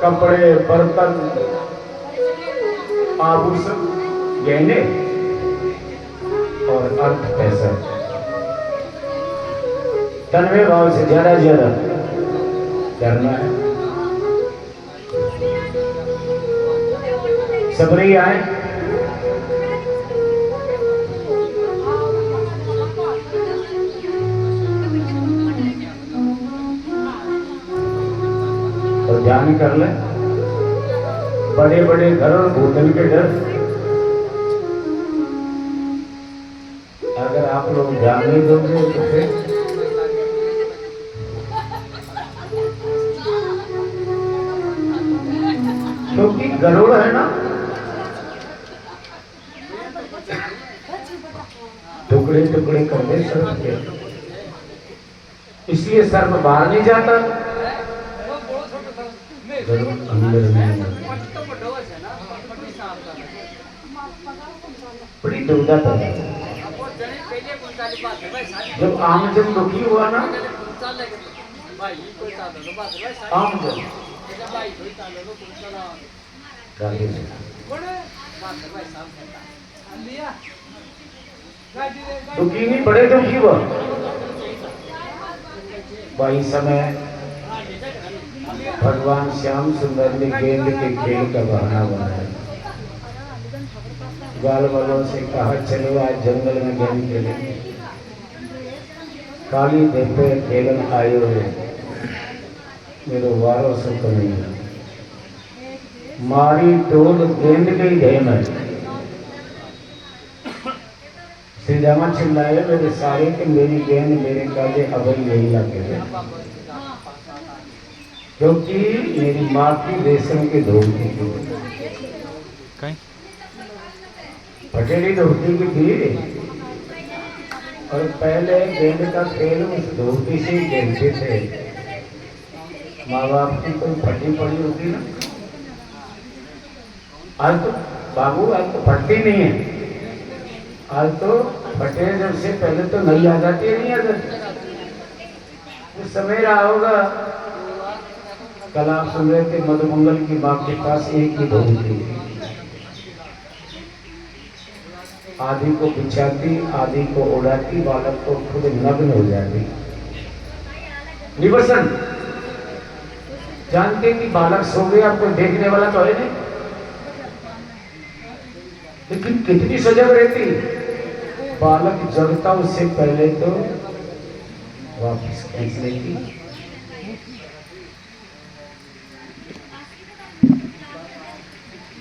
कपड़े, बर्तन, आभूषण, गहने और अर्थ पैसा। तन्मय भाव से ज्यादा ज्यादा करना है। सबरी आए और ध्यान कर ले। बड़े बड़े घर और भूतन के डर, अगर आप लोग ध्यान नहीं दोगे तो फिर क्योंकि गरुड़ है ना, टुकड़े टुकड़े कर दे सर्प के, इसलिए सर्प बाहर नहीं जाता, गरुड़ अंदर नहीं। बड़ी दुविधा पैदा है। जब आमजन दुखी हुआ ना, आमजन दुखी नहीं, बड़े दुखी हुआ भाई। समय भगवान श्याम सुंदर ने गेंद के खेल का बहाना बनाया। ग्वाल वालों से कहा चलो आज जंगल में गेंद खेलेंगे। काली देखे खेलन आयो है, मेरो वारो सुख नहीं है। मारी टोल गेंद गई ढे में। श्री रामा चिल्लाए मेरे सारे के मेरी गेंद मेरे काजे अब यही लगे, क्योंकि मेरी माँ की रेशम की धोती थी, पटेली धोती की थी। और पहले गेंद का खेल उस धोती से ही खेलते थे। माँ बाप की कोई फटी पड़ी होती ना, आज तो बाबू आज तो फटती नहीं है। आज तो फटे जब से पहले तो नहीं आ जाती है, नहीं आ जाती। उस समय रहा होगा, कल आप सुन रहे थे मधुमंगल की माँ के पास एक ही धोती थी। आधी को बिछाती, आधी को उड़ाती, बालक को खुद नग्न हो जाती। निवसन जानते कि बालक सो गया, आपको देखने वाला तो है नहीं, लेकिन कितनी सजग रहती। बालक जगता उससे पहले तो वापस खींच लेती।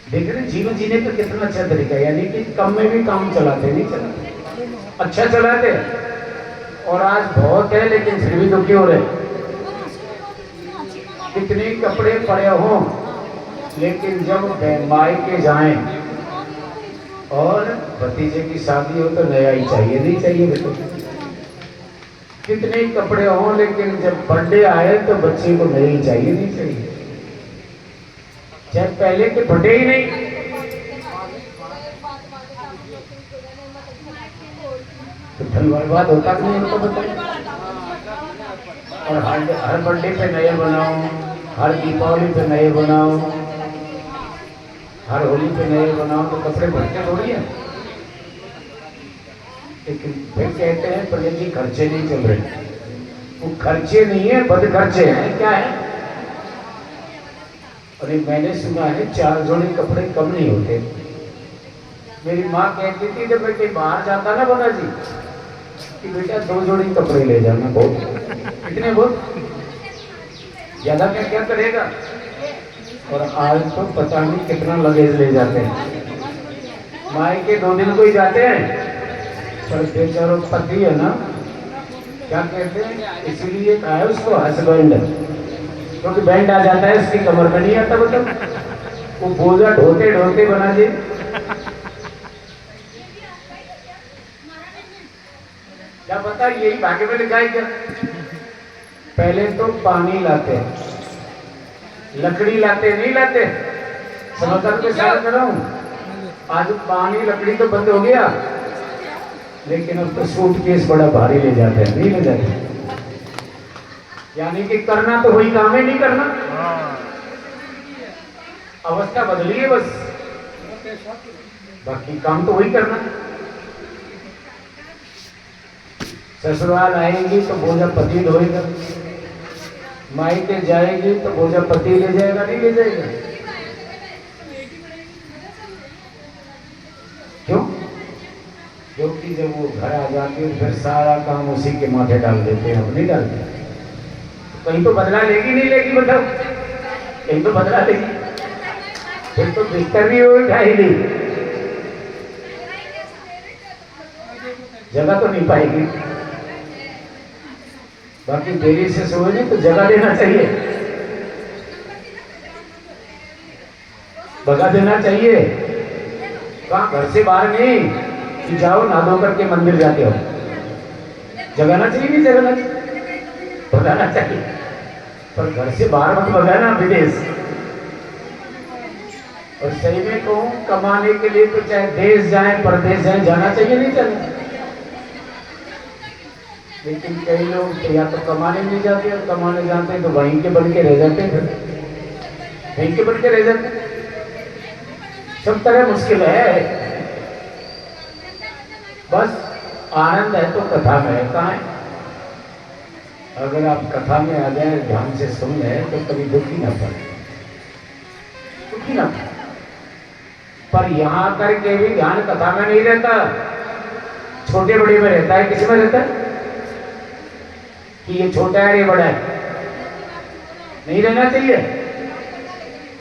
देख रहे जीवन जीने का कितना अच्छा तरीका, यानी कि कम में भी काम चलाते, नहीं चलाते, अच्छा चलाते। और आज बहुत है लेकिन फिर भी दुखी हो रहे। कितने कपड़े पड़े हों, लेकिन जब मायके जाएं और भतीजे की शादी हो तो नया ही चाहिए, नहीं चाहिए बेटो। कितने कपड़े हों, लेकिन जब बर्थडे आए तो बच्चे को नया ही चाहिए, नहीं चाहिए। चाहे पहले के फटे ही नहीं। तो धन बर्बाद होता कि नहीं होता बताइए। और हर बर्थडे पे नए बनाओ, हर दीपावली पे नए बनाओ, हर होली पे नए बनाओ, तो कपड़े भरते थोड़ी है। लेकिन फिर कहते हैं पंडित जी खर्चे नहीं चल रहे। वो खर्चे नहीं है, बद खर्चे हैं। क्या है? और मैंने सुना है 4 जोड़े कपड़े कम नहीं होते। मेरी माँ कहती थी जब मैं कहीं बाहर जाता ना बना जी, कि बेटा 2 जोड़ी कपड़े ले जाना। बहुत कितने, बहुत ज्यादा क्या करेगा। और आज तो पता नहीं कितना लगेज ले जाते हैं। माए के 2 दिन को ही जाते हैं, पर बेचारों पति है ना, क्या कहते हैं, इसीलिए कहा है उसको हस्बैंड, क्योंकि बैंड आ जाता है इसकी कमर में, नहीं आता मतलब। वो बोझा ढोते ढोते बना जी। क्या पता यही भाग्य में लिखा है क्या। पहले तो पानी लाते, लकड़ी लाते, नहीं लाते, समझदार के साथ कर रहा हूं। आज पानी लकड़ी तो बंद हो गया, लेकिन अब तो सूटकेस बड़ा भारी ले जाते हैं, नहीं ले जाते। यानी कि करना तो वही काम है, नहीं करना। अवस्था बदली है बस, बाकी काम तो वही करना। ससुराल आएगी तो बोझा पति ढोएगा, मायके जाएगी तो बोझा पति ले जाएगा, नहीं ले जाएगा? क्यों? क्योंकि जब वो घर आ जाती है फिर सारा काम उसी के माथे डाल देते हैं, नहीं डालते? कहीं तो बदला लेगी नहीं लेगी, बताओ? कहीं तो बदला लेगी, फिर तो बिस्तर भी वो उठाएगी, जगह तो नहीं पाएगी। बाकी देरी से सोएगी तो जगह देना चाहिए, भगा देना चाहिए। कहाँ? घर से बाहर नहीं कि जाओ नहा धो करके मंदिर जाते हो, जगाना चाहिए नहीं जगाना चाहिए? भगाना चाहिए, पर घर से बाहर मत भगाना, विदेश। और सही में कहूं, कमाने के लिए तो चाहे देश जाए परदेश जाए, जाना चाहिए नहीं जाना? लेकिन कई लोग तो या तो कमाने नहीं जाते और कमाने जाते हैं तो वहीं के बन के रह जाते हैं, वहीं के बन के रह जाते हैं। सब तरह मुश्किल है, बस आनंद है तो कथा में है। कहाँ है? अगर आप कथा में आ जाए, ध्यान से सुन लें तो कभी दुखी ना पड़े, दुखी ना पड़े। पर यहाँ करके भी ध्यान कथा में नहीं रहता, छोटे बड़े में रहता है। किसी में रहता है कि ये छोटा है ये बड़ा है? नहीं रहना चाहिए,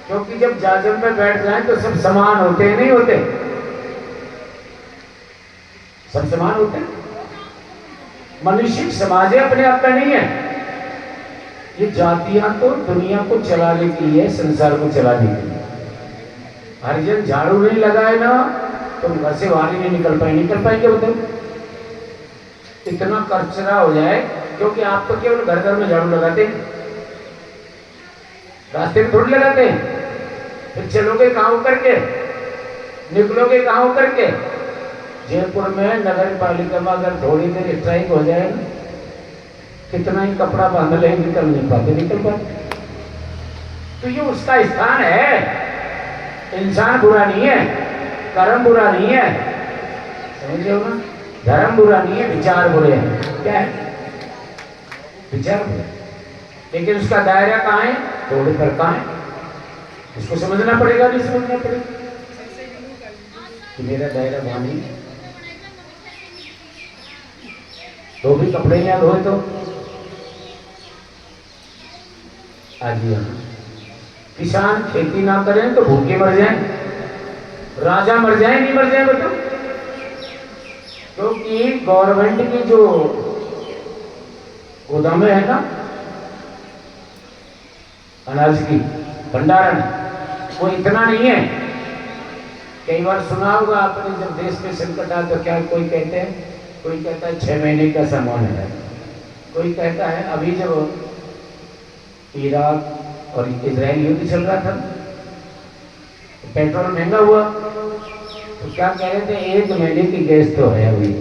क्योंकि जब जाजम में बैठ जाए तो सब समान होते हैं, नहीं होते? सब समान होते हैं। मनुष्य समाज है, अपने आप का नहीं है। ये जातियां तो दुनिया को चलाने के लिए, संसार को चलाने के लिए। हरिजन झाड़ू नहीं लगाए ना तो घर से बाहर ही नहीं निकल पाएंगे बताओ? इतना कचरा हो जाए, क्योंकि आप तो केवल घर घर में झाड़ू लगाते हैं, रास्ते में थोड़ी लगाते हैं। फिर चलोगे कहाँ करके, निकलोगे कहाँ करके? जयपुर में नगर पालिका में अगर थोड़ी देर स्ट्राइक हो जाए ना, कितना ही कपड़ा बांध ले, निकल नहीं पाते। तो ये उसका स्थान है। इंसान बुरा नहीं है, कर्म बुरा नहीं है, समझे हो ना? धर्म बुरा नहीं है, विचार बुरे हैं। क्या है? विचार बुरे। लेकिन उसका दायरा कहाँ है? थोड़े पर कहाँ है? उसको समझना पड़ेगा, नहीं समझना पड़ेगा कि मेरा दायरा वहां नहीं। तो भी कपड़े याद हो तो आज किसान खेती ना करें तो भूखे मर जाएं, राजा मर जाए नहीं मर जाए बताओ? क्योंकि गवर्नमेंट की जो गोदामें है ना अनाज की, भंडारण, वो इतना नहीं है। कई बार सुना होगा आपने, जब देश में संकट आया तो क्या कोई कहते हैं, कोई कहता है 6 महीने का सामान है, कोई कहता है अभी जब इराक और इजराइल युद्ध चल रहा था तो पेट्रोल महंगा हुआ तो क्या कह रहे थे, 1 महीने की गैस तो है अभी।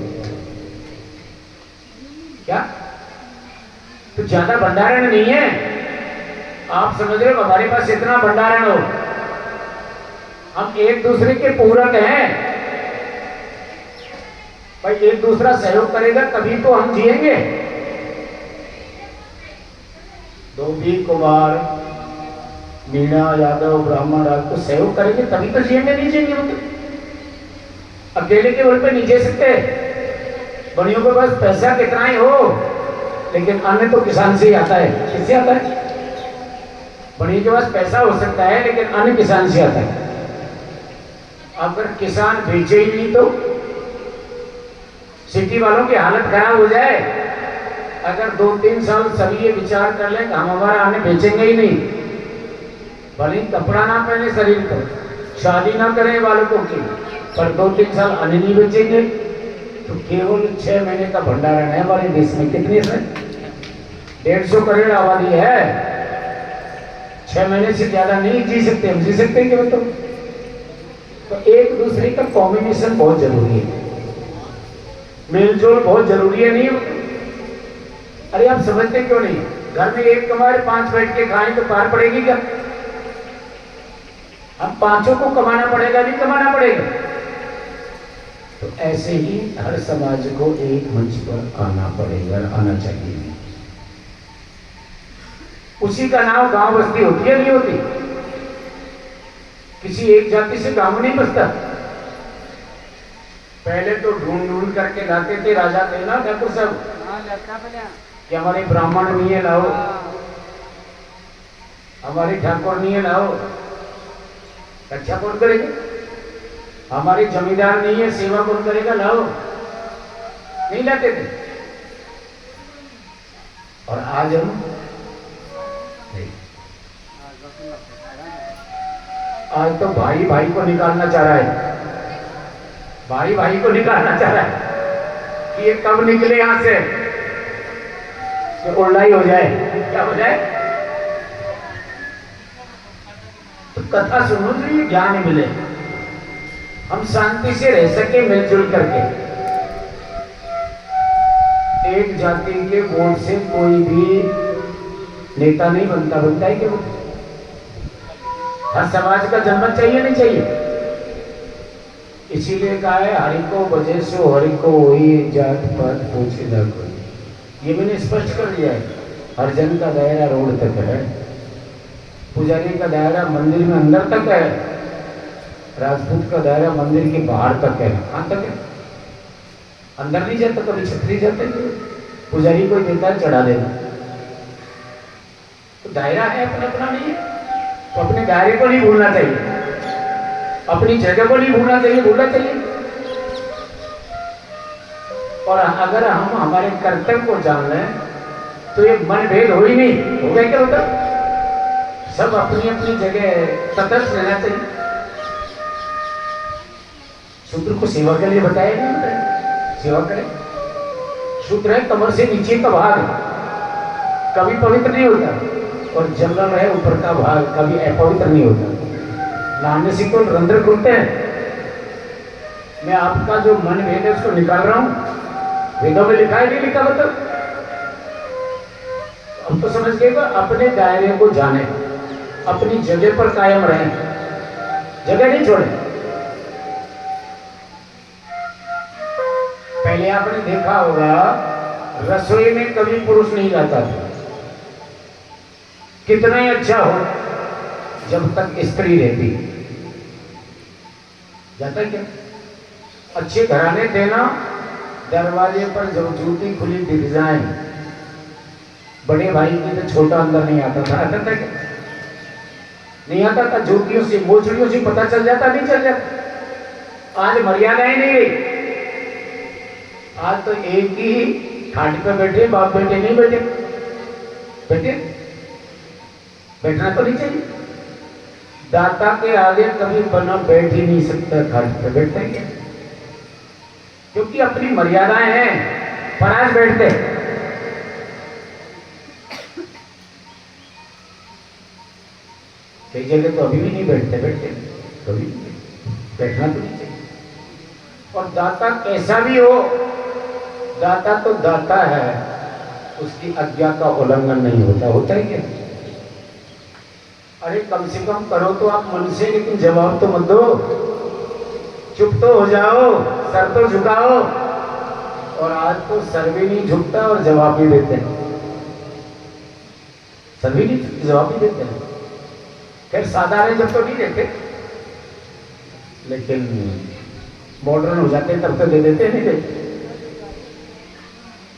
क्या? तो ज्यादा भंडारण नहीं है। आप समझ रहे हो, हमारे पास इतना भंडारण हो, हम एक दूसरे के पूरक हैं भाई। एक दूसरा सहयोग करेगा तभी तो हम जिएंगे। धोबी कुमार मीणा यादव ब्राह्मण आप तो सहयोग करेंगे तभी तो जिएंगे, नहीं जिएंगे मतलब अकेले के बल पे नहीं जी सकते। बनियों के पास पैसा कितना ही हो, लेकिन अन्न तो किसान से ही आता है। किससे आता है? बनियों के पास पैसा हो सकता है लेकिन अन्न किसान से आता है। अगर किसान बेचे ही नहीं तो सिटी वालों की हालत खराब हो जाए। अगर 2-3 साल सभी ये विचार कर लें कि हम हमारा अन्न बेचेंगे ही नहीं, भले कपड़ा ना पहने शरीर पर, शादी ना करें बालकों की, पर 2-3 साल अन्न नहीं बेचेंगे तो केवल 6 महीने का भंडारण है हमारे देश में। कितनी है? 150 करोड़ आबादी है। 6 महीने से ज्यादा नहीं जी सकते हम। जी सकते हैं क्या बताओ? तो एक दूसरे का कॉम्बिनेशन बहुत जरूरी है, मेलजोल बहुत जरूरी है। नहीं अरे आप समझते क्यों नहीं? घर में एक कमाए 5 बैठ के खाएं तो पार पड़ेगी क्या? हम पांचों को कमाना पड़ेगा, नहीं कमाना पड़ेगा। तो ऐसे ही हर समाज को एक मंच पर आना पड़ेगा, आना चाहिए। उसी का नाम गांव बस्ती होती है, नहीं होती? किसी एक जाति से गांव नहीं बसता। पहले तो ढूंढ ढूंढ करके लाते थे, राजा थे ना ठाकुर साहब, कि हमारे ब्राह्मण नहीं है लाओ, हमारे ठाकुर नहीं है लाओ। अच्छा कौन करेगा? हमारे जमींदार नहीं है, सेवा कौन करेगा? लाओ। नहीं लाते थे। और आज हम आज तो भाई भाई को निकालना चाह रहा है, भाई भाई को निकालना चाह रहा है कि ये कब निकले यहां से, कि उल्लाई हो जाए। क्या हो जाए? तो कथा सुनो तो ये ज्ञान मिले, हम शांति से रह सके मिलजुल करके। एक जाति के वोट से कोई भी नेता नहीं बनता। बनता है कि वो हर समाज का जन्म चाहिए, नहीं चाहिए? इसीलिए कहा है हरि को बजे सो हरि को वही जात पात पूछे ना कोई। ये मैंने स्पष्ट कर दिया है। हरिजन का दायरा रोड तक है, पुजारी का दायरा मंदिर में अंदर तक है, राजपूत का दायरा मंदिर के बाहर तक है। कहां तक है? अंदर नहीं जाता, कभी छतरी जाते, पुजारी को देता है चढ़ा देना। तो दायरा है, अपना अपना नहीं है। तो अपने दायरे को नहीं भूलना चाहिए, अपनी जगह को नहीं भूलना चाहिए, भूलना चाहिए। और अगर हम हमारे कर्तव्य को जान लें तो ये मनभेद हो ही नहीं। हो गया क्या होता? सब अपनी अपनी जगह तटस्थ रहना चाहिए। शूद्र को सेवा के लिए बताया नहीं होता है, सेवा करें। शूद्र है कमर से नीचे का भाग, कभी पवित्र नहीं होता, और जंगल है ऊपर का भाग कभी अपवित्र नहीं होता। नहाने से कोई रंध्र खुलते हैं। मैं आपका जो मन भेद है उसको निकाल रहा हूं। वेदों में लिखा है, नहीं लिखा? मतलब हम तो समझ गए, अपने दायरे को जाने, अपनी जगह पर कायम रहें, जगह नहीं छोड़े। पहले आपने देखा होगा रसोई में कभी पुरुष नहीं जाता था, कितना ही अच्छा हो, जब तक स्त्री रहती। जाता क्या? अच्छे घराने थे ना, दरवाजे पर जो जूती खुली दिख जाए, बड़े भाई की तो छोटा अंदर नहीं आता था। आता था क्या? नहीं आता था। जूतियों से मोचड़ियों से पता चल जाता, नहीं चल जाता। आज मर्यादाएं नहीं रही। आज तो एक ही खाट पे बैठे, बाप बेटे नहीं बैठे। बैठे बैठना तो नहीं चाहिए। दाता के आगे कभी बना बैठ ही नहीं सकता, खाट पे बैठते हैं क्या? क्योंकि अपनी मर्यादाएं हैं। पर आज बैठते, कई जगह तो अभी भी नहीं बैठते, कभी बैठना तो नहीं चाहिए। और दाता कैसा भी हो, दाता तो दाता है, उसकी आज्ञा का उल्लंघन नहीं होता। होता है क्या? अरे कम से कम करो तो आप मन से, लेकिन जवाब तो मत दो। चुप तो हो जाओ, सर तो झुकाओ। और आज तो सर भी नहीं झुकता और जवाब भी देते हैं। सर भी नहीं, जवाब भी देते हैं। खैर साधारण जब तो नहीं देते, लेकिन मॉडर्न हो जाते तब तो दे देते, नहीं देते।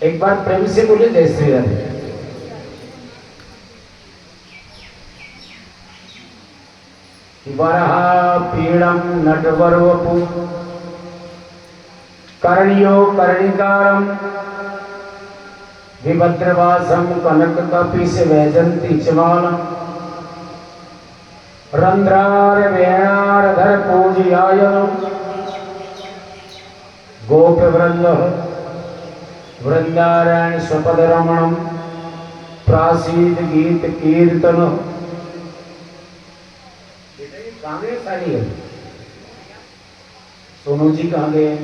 एक बार प्रेम से बोले जय श्री राधे। वरहा पीड़म नटवरवपु कर्णियो कर्णिकारम विभद्रवासम कनक कपिस वैजंती चमालम रंध्रार वेणार धर पूजयायनम गोप वृंद वृंदारण स्वपद रमणम प्रासीद गीत कीर्तन। कहाँ गए सारी है? सोनू जी कहाँ गए?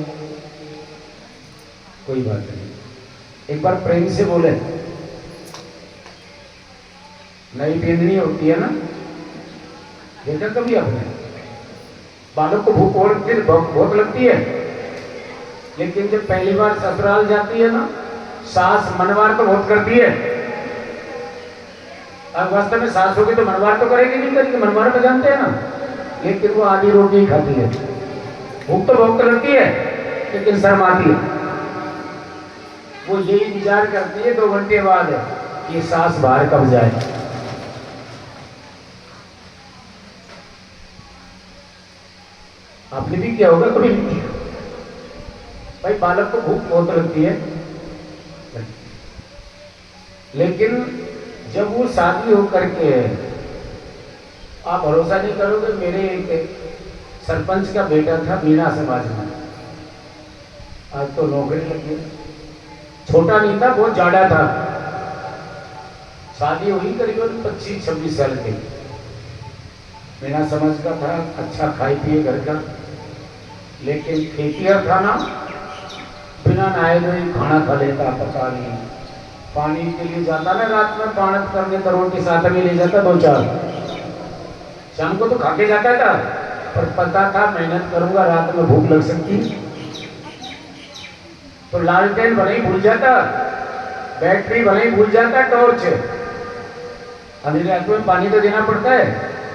कोई बात नहीं, एक बार प्रेम से बोले। नई बेंदनी होती है ना, देखा कभी आपने? बालक को भूख और फिर भूख लगती है, लेकिन जब पहली बार ससुराल जाती है ना, सास मनवार तो बहुत करती है। अब वास्तव में सास होगी तो मनवार तो करेगी नहीं करेगी, मनवार तो जानते हैं ना, लेकिन वो आधी रोटी ही खाती है। भूख तो बहुत लगती है लेकिन शर्म आती है। वो यही विचार करती है 2 घंटे बाद कि सास बाहर कब जाए। आपने भी किया होगा कभी? भाई बालक को भूख बहुत लगती है, लेकिन जब वो शादी होकर के, आप भरोसा नहीं करोगे, मेरे एक सरपंच का बेटा था मीना समाज में, आज तो नौकरी लगी, छोटा नहीं था, बहुत ज्यादा था। शादी हुई करीबन 25-26 साल की, मीना समाज का था, अच्छा खाई पिए घर का, लेकिन खेतिहर था ना, बिना नहाए धोए खाना खा लेता, पता नहीं। पानी के लिए जाता ना रात में, पानत करने तो रोटी साथ में ले जाता 2-4, शाम को तो खा के जाता था, पर पता था मेहनत करूंगा रात में भूख लग सकती, तो लालटेन भले ही भूल जाता, बैटरी भले ही भूल जाता, टॉर्च, अंधेरे रात में पानी तो देना पड़ता है,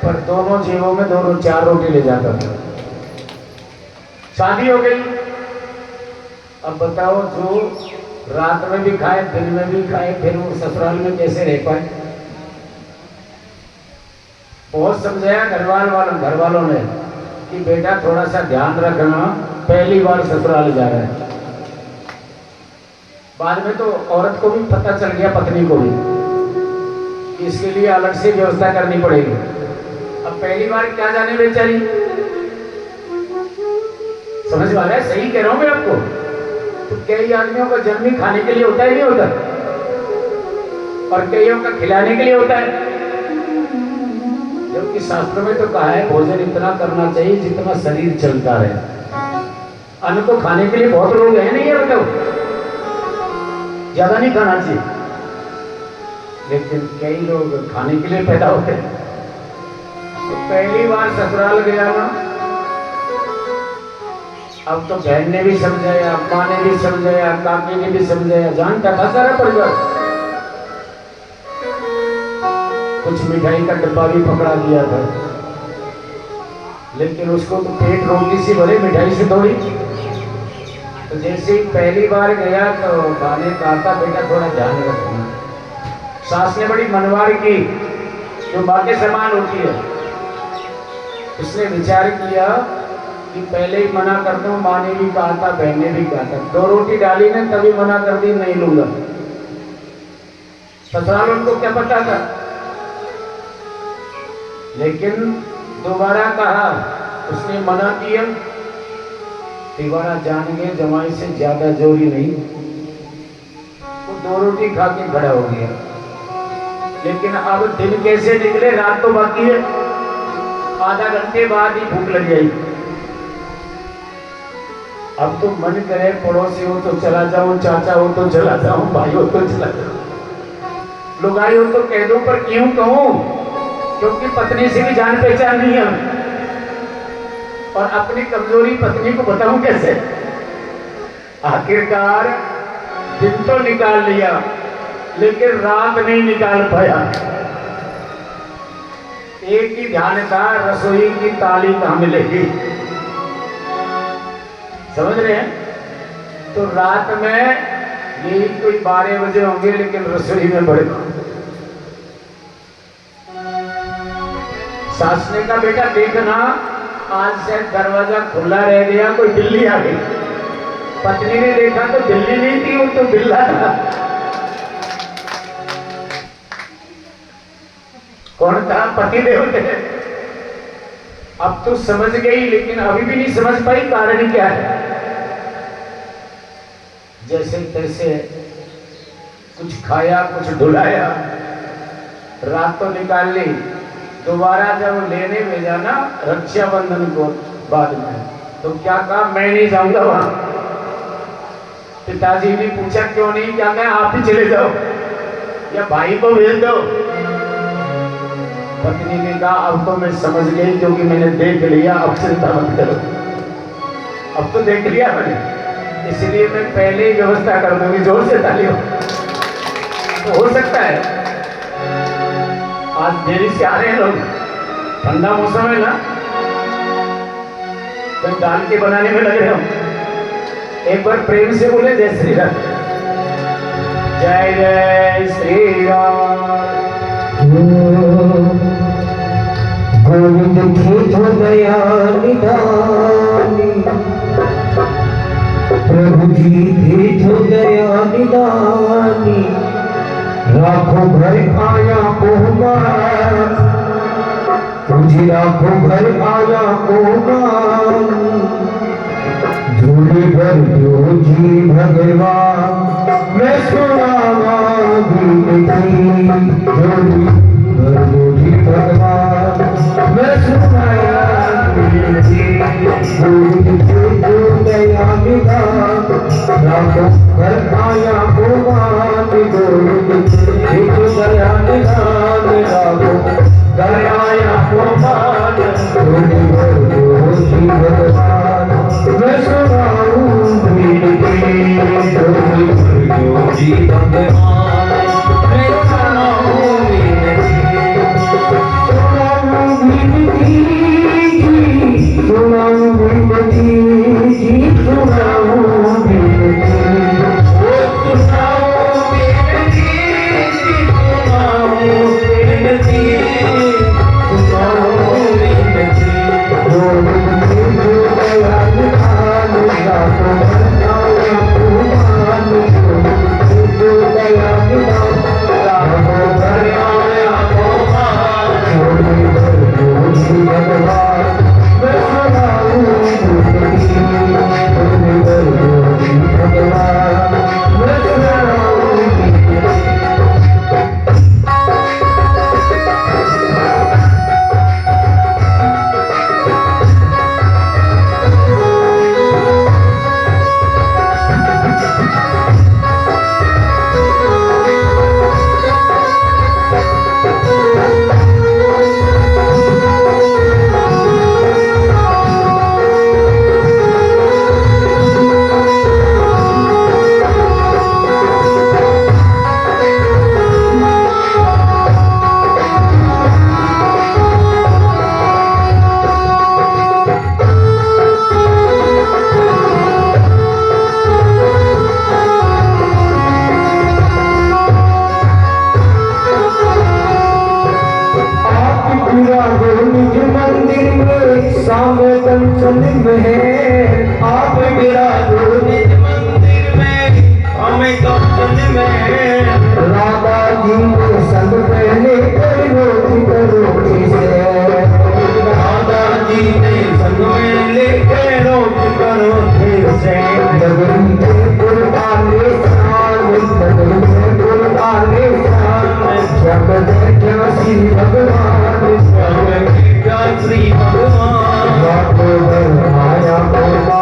पर दोनों जेबों में 4 रोटी ले जाता था। शादी हो गई, अब बताओ जो रात में भी खाए दिन में भी खाए, फिर वो ससुराल में कैसे रह पाए? बहुत समझाया घर वालों ने कि बेटा थोड़ा सा ध्यान रखना, पहली बार ससुराल जा रहा है। बाद में तो औरत को भी पता चल गया, पत्नी को भी, कि इसके लिए अलग से व्यवस्था करनी पड़ेगी। अब पहली बार क्या जाने बेचारी, समझ वाला है, सही कह रहा हूं मैं आपको। तो कई आदमियों का जन्म ही खाने के लिए होता है, नहीं होता, और कईयों का खिलाने के लिए होता है। जबकि शास्त्रों में तो कहा है भोजन इतना करना चाहिए जितना शरीर चलता रहे। अन्न को खाने के लिए बहुत लोग हैं, नहीं है, बताओ, ज्यादा नहीं खाना चाहिए, लेकिन कई लोग खाने के लिए पैदा होते हैं। तो पहली बार ससुराल गया ना, अब तो बहन ने भी समझाया, माँ ने भी समझाया, काकी ने भी समझाया, जानता था सारा परिवार। कुछ मिठाई का डब्बा भी पकड़ा दिया था, लेकिन उसको तो पेट रोटी सी भरे, मिठाई से थोड़ी। तो जैसे ही पहली बार गया तो माँ ने कहा था बेटा थोड़ा ध्यान रखना। सास ने बड़ी मनवार की, जो माँ के समान होती है। उसने विचार किया कि पहले ही मना कर दूं, माँ ने भी कहा था, बहन ने भी कहा था, 2 रोटी डाली ने तभी मना कर दी, नहीं लूंगा। ससुराल उनको क्या पता था, लेकिन दोबारा कहा, उसने मना किया, दोबारा जान गए जमाई से ज्यादा जोरी नहीं, वो 2 रोटी खा के खड़ा हो गया। लेकिन अब दिन कैसे निकले, रात तो बाकी है, आधा घंटे बाद ही भूख लग जाएगी। अब तो मन करे पड़ोसी हो तो चला जाऊं, चाचा हो तो चला जाऊं, भाई हो तो चला जाऊं, लुगाई हो तो कह दूं, पर क्यों कहूं? क्योंकि पत्नी से भी जान पहचान नहीं है, और अपनी कमजोरी पत्नी को बताऊं कैसे? आखिरकार दिन तो निकाल लिया, लेकिन रात नहीं निकाल पाया। एक ही ध्यान था, रसोई की ताली कहां मिलेगी, समझ रहे हैं? तो रात में यही कोई 12 बजे होंगे, लेकिन रसोई में बड़े सास ने कहा बेटा देखना, आज से दरवाजा खुला रह गया, कोई बिल्ली आ गई। पत्नी ने देखा तो बिल्ली नहीं थी, वो तो बिल्ला था। कौन था? पति देव थे। अब तो समझ गई, लेकिन अभी भी नहीं समझ पाई कारण क्या है। जैसे तैसे कुछ खाया, कुछ ढुलाया, रात तो निकाल ली। दोबारा जब लेने भेजा ना रक्षाबंधन को बाद में, तो क्या कहा, मैं नहीं जाऊंगा वहां। पिताजी ने पूछा क्यों नहीं? क्या कहा, आप ही चले जाओ या भाई को भेज दो। पत्नी ने कहा अब तो मैं समझ गई क्योंकि मैंने देख लिया, अब चिंता मत करो, अब तो देख लिया मैंने, इसलिए मैं पहले ही व्यवस्था कर दूंगी। जोर से तालियों। तो हो सकता है आज देरी से आ रहे हैं लोग, ठंडा मौसम है ना, तो दाल के बनाने में लग रहे हो। एक बार प्रेम से बोले जय श्री राम। जय जय श्री राम। गोविंद खेत हो गया निदानी, प्रभु जी खेत हो गया निदानी, राखों घर आया कोहमान, तुझे राखों घर आया कोहमान, झोली भर दो जी भगवान, मैं सुनावा विनती, झोली भर दो जी भगवान, मैं सुनाया विनती, गोविंद खेत हो गया निदान, राखों घर आया कोहमान, गोविंद खेत हो गया निदान, राखों घर आया कोहमान, झोली भर दो जी भगवान, मैं सुनाऊं विनती, झोली भर दो जी भगवान, मैं सुनाऊं विनती, सुनाऊं विनती जी, सुनाऊं विनती जी, सुनाऊं विनती, ओ सुनाऊं विनती जी, सुनाऊं विनती, सुनाऊं विनती, गोविंद खेत हो गया निदान, राखों घर आया कोहमान, गोविंद खेत हो गया निदान, राखों घर आया कोहमान, झोली भर दो जी भगवान, मैं सुनाऊं विनती, झोली भर दो जी भगवान, मैं सुनाऊं विनती। निज मंदिर में सामने कंचन में है, आप गिरा दो निज मंदिर में हमें कंचन में है, राधा जी के संग पहले रोटी रोटी से, राधा जी के संग में लेके रोटी रोटी से, नगरी में कुर्बानी शान, नगरी में कुर्बानी शान, जब देखा श्री भगवान, श्री भगवान, राखों घर आया कोहमान,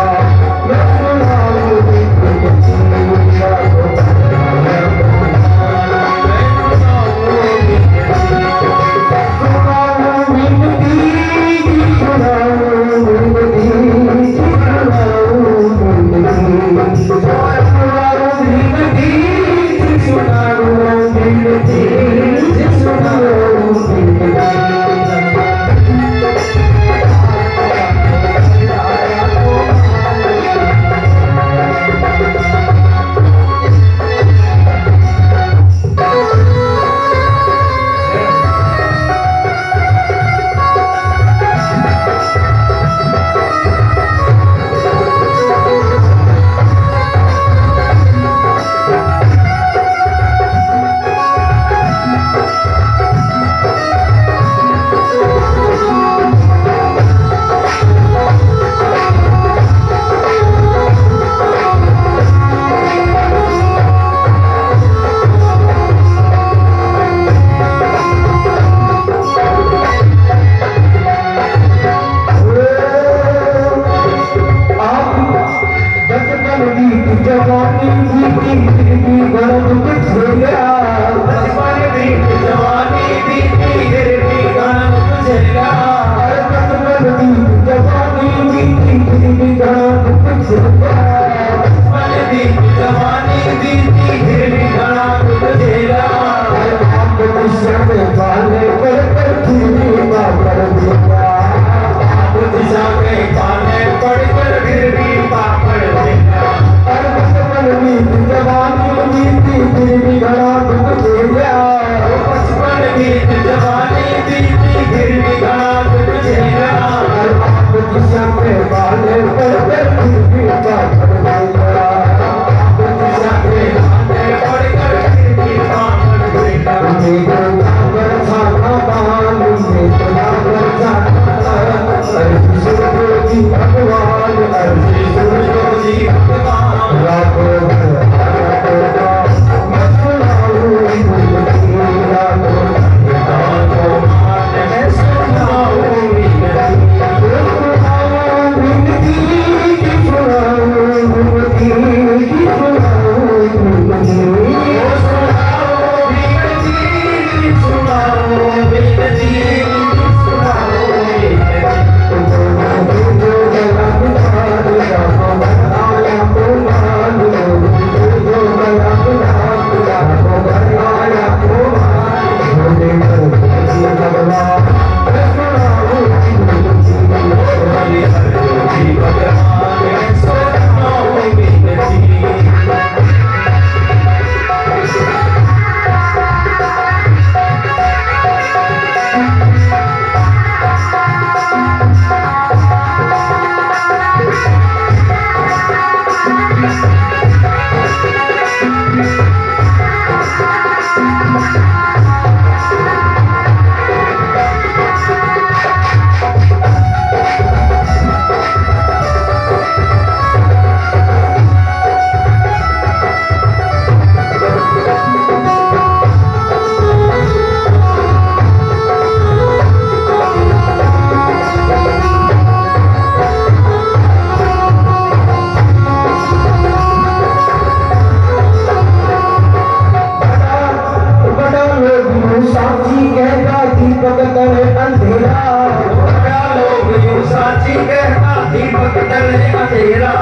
दीपक तले अंधेरा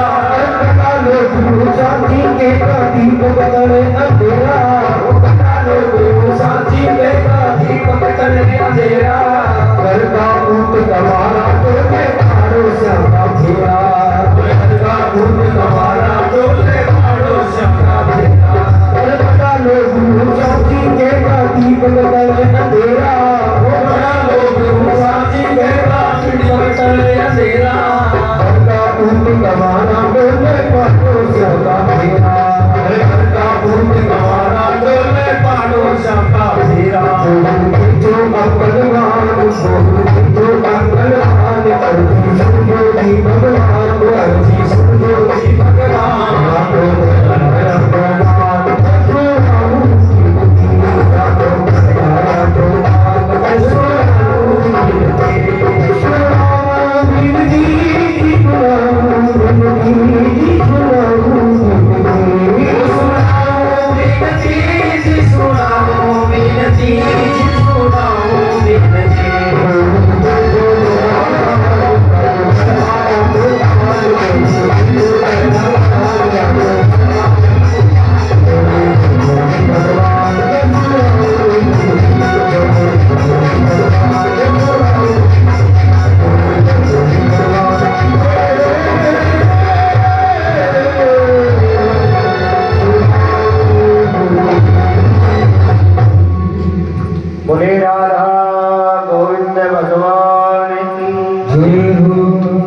कटा लो गुरु साची के का दीपक तले अंधेरा कटा लो गुरु साची के का दीपक तले अंधेरा घर का ऊंट गवारा तोले पाड़ो श्यामा फेरा घर का ऊंट गवारा तोले पाड़ो श्यामा फेरा कटा लो गुरु साची के का दीपक तले अंधेरा कटा लो गुरु साची के का दीपक तले अंधेरा घर का ऊंट गवारा तोले पाड़ो श्यामा फेरा घर का ऊंट गवारा तोले पाड़ो श्यामा फेरा जो अकलवान जो अकलवान अर्जी सुनो जी भगवान अर्जी सुनो जी भगवान बोले राधा